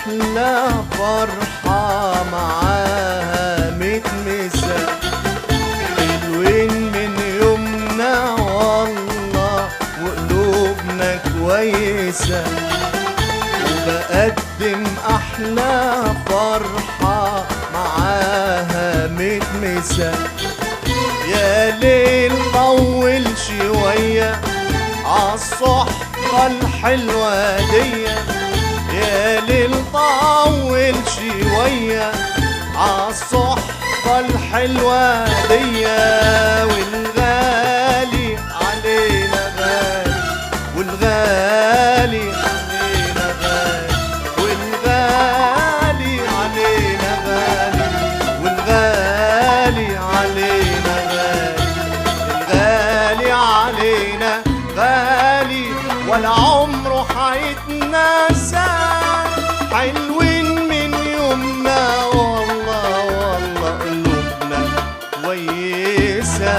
أحلى فرحة معاها 100 مسا، حلوين من يومنا والله وقلوبنا كويسة، وبقدم أحلى فرحة معاها 100 مسا. يا ليل طول شوية عالصحبة الحلوة دي، يا ليل طول شوية عالصحبة الحلوة دي، والغالي علينا غالي، والغالي علينا غالي، والغالي علينا غالي، والغالي علينا غالي، الغالي علينا غالي ولا عمره حيتنسى، حلوين من يومنا والله والله قلوبنا كويسة.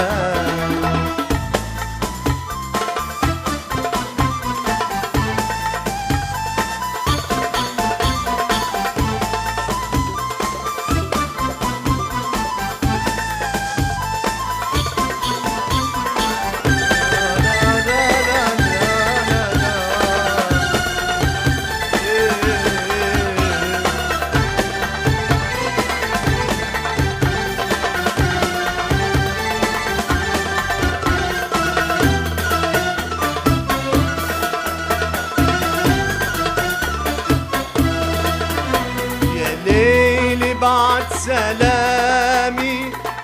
بعد سلامي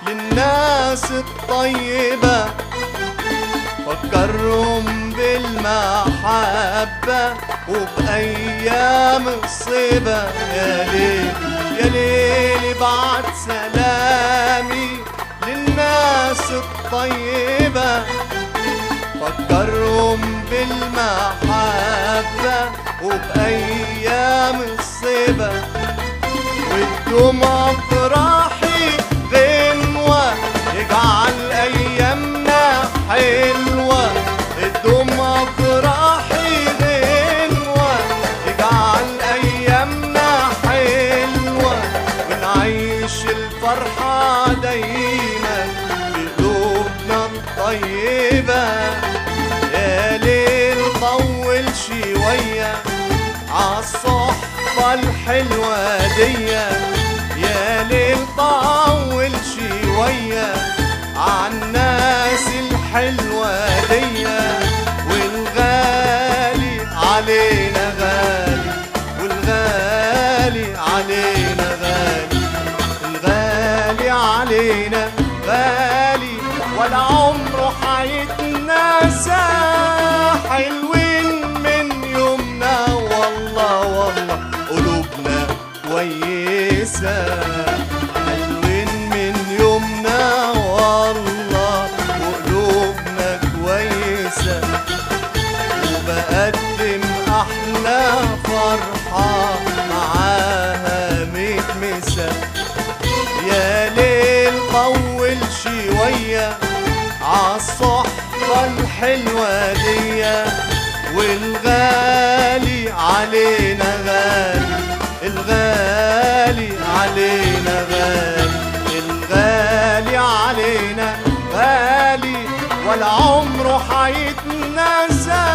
للناس الطيبة، فكرهم بالمحبة وبأيام الصيبة. يا ليل يا ليل بعد سلامي للناس الطيبة، فكرهم بالمحبة وبأيام الصيبة، وادوم افراحي غنوة يجعل ايامنا حلوة، ادوم افراحي غنوة يجعل ايامنا حلوة، ونعيش الفرحة دايما بقلوبنا الطيبة. يا ليل طول شوية عالصحبة الحلوة دي، يا ليل طول شوية عالناس الحلوة دي، والغالي علينا غالي، والغالي علينا غالي، الغالي علينا غالي ولا عمره حيتنسى، حلوين من يومنا والله والله قلوبنا كويسة، حلوين من يومنا والله وقلوبنا كويسة، وبقدم أحلى فرحة معاها 100 مسا. يا ليل طول شوية عالصحبة الحلوة دي، والغالي علينا غالي، الغالي علينا غالي، الغالي علينا غالي ولا عمره حيتنسى،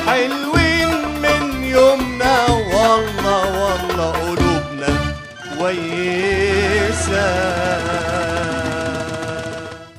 حلوين من يومنا والله والله قلوبنا كويسة.